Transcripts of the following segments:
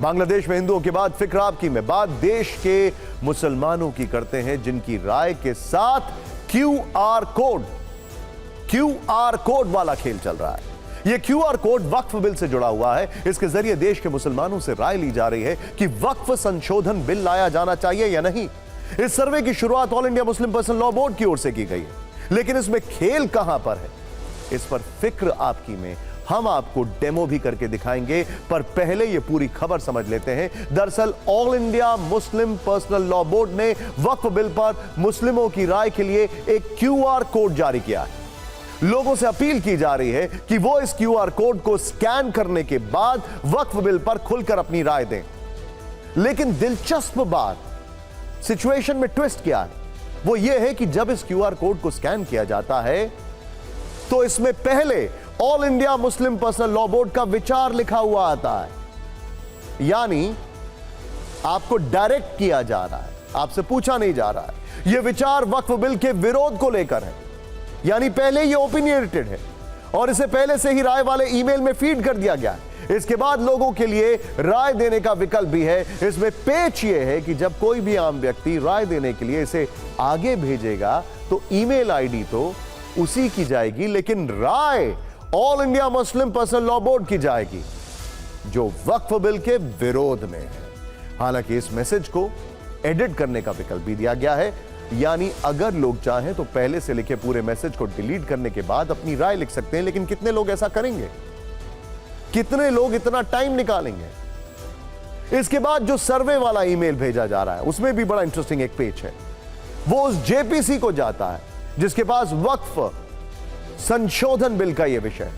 बांग्लादेश में हिंदुओं के बाद फिक्र आपकी में बात देश के मुसलमानों की करते हैं, जिनकी राय के साथ क्यूआर कोड वाला खेल चल रहा है। यह क्यूआर कोड वक्फ बिल से जुड़ा हुआ है। इसके जरिए देश के मुसलमानों से राय ली जा रही है कि वक्फ संशोधन बिल लाया जाना चाहिए या नहीं। इस सर्वे की शुरुआत all India Muslim Personal Law Board की ओर से की गई है, लेकिन इसमें खेल कहां पर है, इस पर फिक्र आपकी में हम आपको डेमो भी करके दिखाएंगे। पर पहले यह पूरी खबर समझ लेते हैं। दरअसल all India Muslim Personal Law board ने वक्फ बिल पर मुस्लिमों की राय के लिए एक क्यूआर कोड जारी किया है। लोगों से अपील की जा रही है कि वो इस क्यूआर कोड को स्कैन करने के बाद वक्फ बिल पर खुलकर अपनी राय दें। लेकिन दिलचस्प बात, सिचुएशन में ट्विस्ट क्या है, वो ये है कि जब इस क्यूआर कोड को स्कैन किया जाता है तो इसमें पहले all India Muslim Personal Law board का विचार लिखा हुआ आता है। यानी आपको डायरेक्ट किया जा रहा है, आपसे पूछा नहीं जा रहा है। यह विचार वक्फ बिल के विरोध को लेकर है, यानी पहले यह ओपिनियनेटेड है और इसे पहले से ही राय वाले ईमेल में फीड कर दिया गया है। इसके बाद लोगों के लिए राय देने का विकल्प भी है। इसमें पेच यह है कि जब कोई भी आम व्यक्ति राय देने के लिए इसे आगे भेजेगा तो ईमेल आईडी तो उसी की जाएगी, लेकिन राय All India Muslim Personal Law Board की जाएगी, जो वक्फ बिल के विरोध में है। हालांकि इस मैसेज को एडिट करने का विकल्प भी दिया गया है, यानी अगर लोग चाहें तो पहले से लिखे पूरे मैसेज को डिलीट करने के बाद अपनी राय लिख सकते हैं। लेकिन कितने लोग ऐसा करेंगे, कितने लोग इतना टाइम निकालेंगे? इसके बाद जो सर्वे वाला ईमेल भेजा जा रहा है उसमें भी बड़ा इंटरेस्टिंग एक पेज है। वो उस जेपीसी को जाता है जिसके पास वक्फ संशोधन बिल का यह विषय है,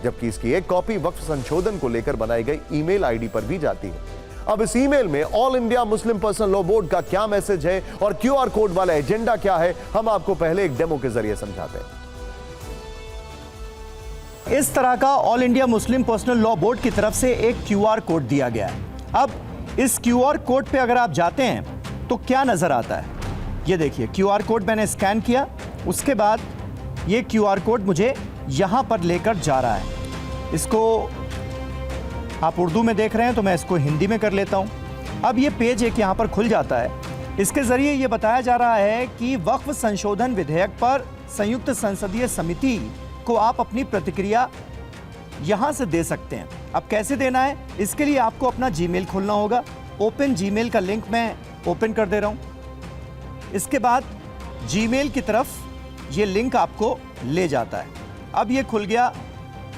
जबकि इसकी एक कॉपी वक्फ संशोधन को लेकर बनाई गई ईमेल आईडी पर भी जाती है। अब इस ईमेल में all India Muslim Personal Law board का क्या मैसेज है और क्यूआर कोड वाला एजेंडा क्या है, हम आपको पहले एक डेमो के जरिए समझाते हैं। इस तरह का all India Muslim Personal Law Board की तरफ से एक क्यूआर कोड दिया गया है। अब इस क्यूआर कोड पे अगर आप जाते हैं तो क्या नजर आता है, ये देखिए क्यूआर कोड मैंने स्कैन किया, उसके बाद ये क्यूआर कोड मुझे यहां पर लेकर जा रहा है। इसको आप उर्दू में देख रहे हैं तो मैं इसको हिंदी में कर लेता हूं। अब ये पेज एक यहां पर खुल जाता है। इसके जरिए ये बताया जा रहा है कि वक्फ संशोधन विधेयक पर संयुक्त संसदीय समिति को आप अपनी प्रतिक्रिया यहां से दे सकते हैं। अब कैसे देना है, इसके लिए आपको अपना जीमेल खोलना होगा। ओपन जीमेल का लिंक मैं ओपन कर दे रहा हूं। इसके बाद जीमेल की तरफ ये लिंक आपको ले जाता है। अब ये खुल गया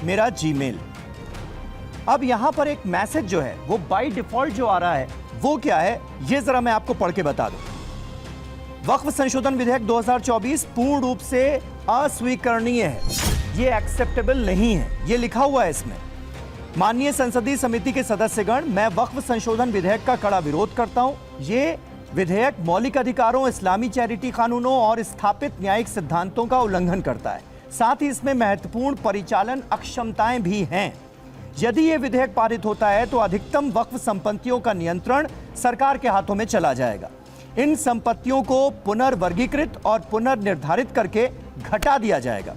मेरा जीमेल। अब यहां पर एक मैसेज जो है वो बाय डिफॉल्ट जो आ रहा है वो क्या है, ये जरा मैं आपको पढ़ के बता दूं। वक्फ संशोधन विधेयक 2024 पूर्ण रूप से अस्वीकरणीय है, ये एक्सेप्टेबल नहीं है, ये लिखा हुआ है इसमें। माननीय संसदीय समिति के सदस्यगण, मैं वक्फ संशोधन विधेयक का कड़ा विरोध करता हूं। ये विधेयक मौलिक अधिकारों, इस्लामी चैरिटी कानूनों और स्थापित न्यायिक सिद्धांतों का उल्लंघन करता है। साथ ही इसमें महत्वपूर्ण परिचालन अक्षमताएं भी हैं। यदि यह विधेयक पारित होता है तो अधिकतम वक्फ संपत्तियों का नियंत्रण सरकार के हाथों में चला जाएगा। इन संपत्तियों को पुनर्वर्गीकृत और पुनर्निर्धारित करके घटा दिया जाएगा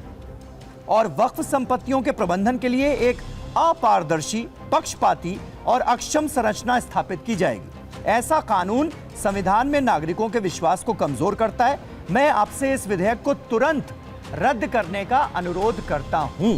और वक्फ संपत्तियों के प्रबंधन के लिए एक अपारदर्शी, पक्षपाती और अक्षम संरचना स्थापित की जाएगी। ऐसा कानून संविधान में नागरिकों के विश्वास को कमजोर करता है। मैं आपसे इस विधेयक को तुरंत रद्द करने का अनुरोध करता हूं।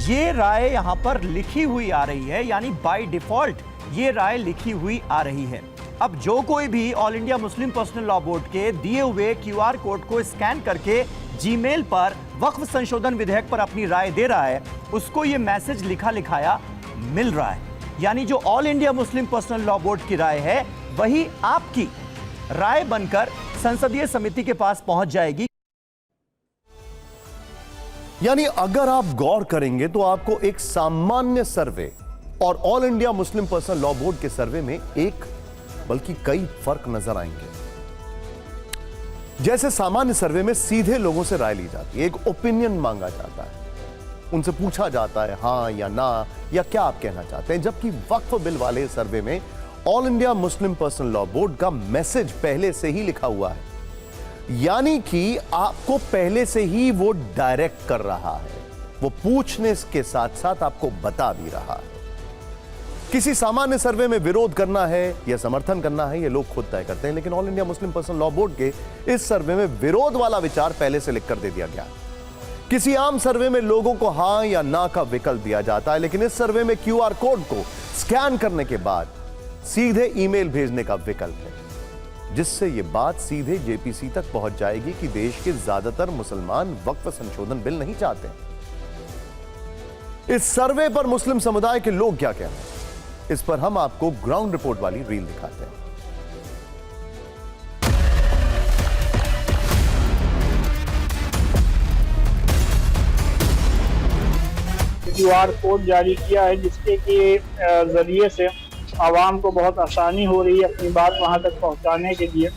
ये राय यहां पर लिखी हुई आ रही है, यानी बाय डिफॉल्ट ये राय लिखी हुई आ रही है। अब जो कोई भी all India Muslim Personal Law board के दिए हुए क्यूआर कोड को स्कैन करके जीमेल पर वक्फ संशोधन विधेयक पर अपनी राय दे रहा है, उसको ये मैसेज लिखा लिखाया मिल रहा है। यानी जो all India Muslim Personal Law Board की राय है वही आपकी राय बनकर संसदीय समिति के पास पहुंच जाएगी। यानी अगर आप गौर करेंगे तो आपको एक सामान्य सर्वे और all India Muslim Personal Law board के सर्वे में एक बल्कि कई फर्क नजर आएंगे। जैसे सामान्य सर्वे में सीधे लोगों से राय ली जाती है, एक ओपिनियन मांगा जाता है, उनसे पूछा जाता है हां या ना या क्या आप कहना चाहते हैं। जबकि वक्फ बिल वाले सर्वे में all India Muslim Personal Law board का मैसेज पहले से ही लिखा हुआ है, यानी कि आपको पहले से ही वो डायरेक्ट कर रहा है, वो पूछने के साथ साथ आपको बता भी रहा है। किसी सामान्य सर्वे में विरोध करना है या समर्थन करना है, ये लोग खुद तय करते हैं, लेकिन all India Muslim Personal Law board के इस सर्वे में विरोध वाला विचार पहले से लिखकर दे दिया गया। किसी आम सर्वे में लोगों को हां या ना का विकल्प दिया जाता है, लेकिन इस सर्वे में क्यूआर कोड को स्कैन करने के बाद सीधे ईमेल भेजने का विकल्प है, जिससे यह बात सीधे जेपीसी तक पहुंच जाएगी कि देश के ज्यादातर मुसलमान वक्फ संशोधन बिल नहीं चाहते। इस सर्वे पर मुस्लिम समुदाय के लोग क्या कहते हैं, इस पर हम आपको ग्राउंड रिपोर्ट वाली रील दिखाते हैं। क्यूआर कोड जारी किया है, जिसके के जरिए से आवाम को बहुत आसानी हो रही है अपनी बात वहां तक पहुंचाने के लिए।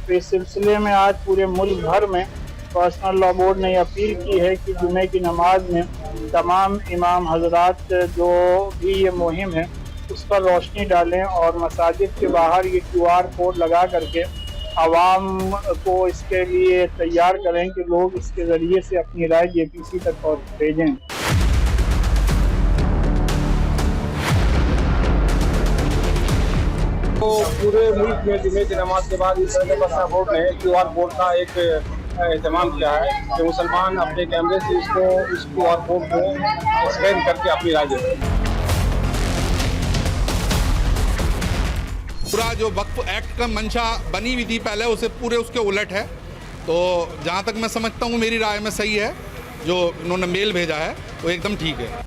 तो इस सिलसिले में आज पूरे मुल्क भर में पर्सनल लॉ बोर्ड ने अपील की है कि जुमे की नमाज में तमाम इमाम हजरात जो भी ये मुहिम है उस पर रोशनी डालें और मसाजिद के बाहर ये क्यूआर कोड लगा करके आवाम को इसके लिए तैयार करें कि लोग इसके ज़रिए से अपनी राय जेपीसी तक भेजें। तो पूरे मुल्क में जुमे की नमाज के बाद इस पर्सनल बोर्ड ने क्यूआर कोड का एक एहतमाम किया है कि मुसलमान अपने कैमरे से इस क्यूआर कोड को स्कैन करके अपनी राय दे सकते हैं। पूरा जो वक्फ एक्ट का मंशा बनी हुई थी पहले, उसे पूरे उसके उलट है। तो जहाँ तक मैं समझता हूँ, मेरी राय में सही है जो इन्होंने मेल भेजा है, वो एकदम ठीक है।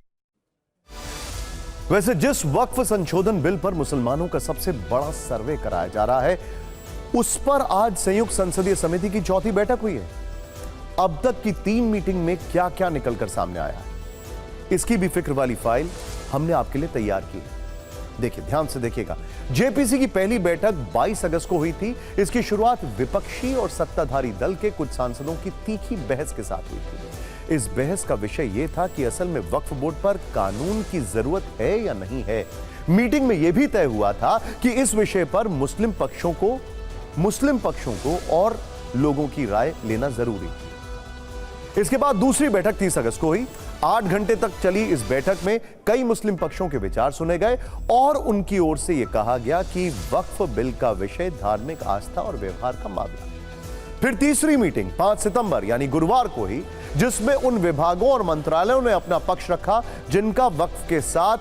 वैसे जिस वक्फ संशोधन बिल पर मुसलमानों का सबसे बड़ा सर्वे कराया जा रहा है, उस पर आज संयुक्त संसदीय समिति की चौथी बैठक हुई है। अब तक की 3 मीटिंग में क्या क्या निकलकर सामने आया है, इसकी भी फिक्र वाली फाइल हमने आपके लिए तैयार की है। देखिए, ध्यान से देखिएगा। जेपीसी की पहली बैठक 22 अगस्त को हुई थी। इसकी शुरुआत विपक्षी और सत्ताधारी दल के कुछ सांसदों की तीखी बहस के साथ हुई थी। इस बहस का विषय यह था कि असल में वक्फ बोर्ड पर कानून की जरूरत है या नहीं है। मीटिंग में यह भी तय हुआ था कि इस विषय पर मुस्लिम पक्षों को और लोगों की राय लेना जरूरी। इसके बाद दूसरी बैठक 30 अगस्त को हुई। 8 घंटे तक चली इस बैठक में कई मुस्लिम पक्षों के विचार सुने गए और उनकी ओर से यह कहा गया कि वक्फ बिल का विषय धार्मिक आस्था और व्यवहार का मामला। फिर तीसरी मीटिंग 5 सितंबर यानी गुरुवार को हुई, जिसमें उन विभागों और मंत्रालयों ने अपना पक्ष रखा जिनका वक्फ के साथ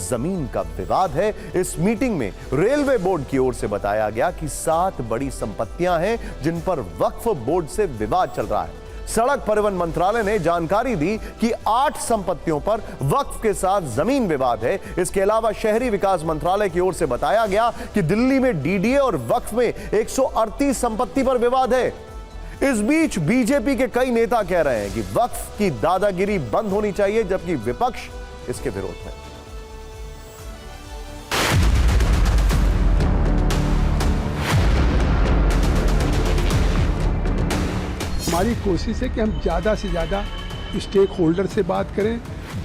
जमीन का विवाद है। इस मीटिंग में रेलवे बोर्ड की ओर से बताया गया कि 7 बड़ी संपत्तियां हैं जिन पर वक्फ बोर्ड से विवाद चल रहा है। सड़क परिवहन मंत्रालय ने जानकारी दी कि 8 संपत्तियों पर वक्फ के साथ जमीन विवाद है। इसके अलावा शहरी विकास मंत्रालय की ओर से बताया गया कि दिल्ली में डीडीए और वक्फ में 138 संपत्ति पर विवाद है। इस बीच बीजेपी के कई नेता कह रहे हैं कि वक्फ की दादागिरी बंद होनी चाहिए, जबकि विपक्ष इसके विरोध में। हमारी कोशिश है कि हम ज़्यादा से ज़्यादा स्टेक होल्डर से बात करें,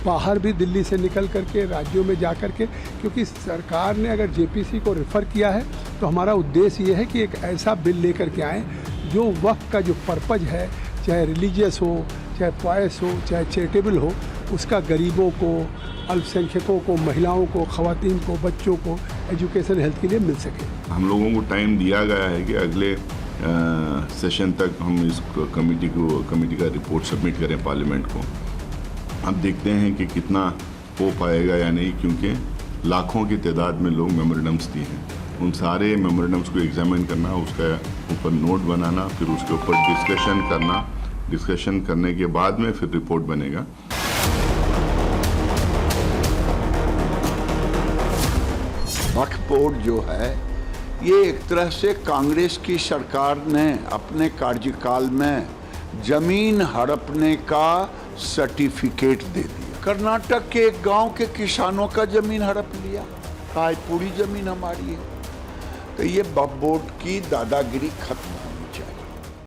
बाहर भी दिल्ली से निकल करके राज्यों में जा करके, क्योंकि सरकार ने अगर जेपीसी को रेफ़र किया है तो हमारा उद्देश्य ये है कि एक ऐसा बिल लेकर के आएँ जो वक्फ का जो पर्पज है, चाहे रिलीजियस हो, चाहे पॉयस हो, चाहे चैरिटेबल हो, उसका गरीबों को, अल्पसंख्यकों को, महिलाओं को, ख़वातीन को, बच्चों को एजुकेशन हेल्थ के लिए मिल सके। हम लोगों को टाइम दिया गया है कि अगले सेशन तक हम इस कमेटी का रिपोर्ट सबमिट करें पार्लियामेंट को। अब देखते हैं कि कितना हो पाएगा या नहीं, क्योंकि लाखों की तादाद में लोग मेमोरेंडम्स दिए हैं। उन सारे मेमोरेंडम्स को एग्जामिन करना, उसका ऊपर नोट बनाना, फिर उसके ऊपर डिस्कशन करने के बाद में फिर रिपोर्ट बनेगा। वक्फ बोर्ड जो है, ये एक तरह से कांग्रेस की सरकार ने अपने कार्यकाल में जमीन हड़पने का सर्टिफिकेट दे दिया। कर्नाटक के एक गांव के किसानों का जमीन हड़प लिया, कहा पूरी जमीन हमारी है। तो ये वक्फ बोर्ड की दादागिरी खत्म हो।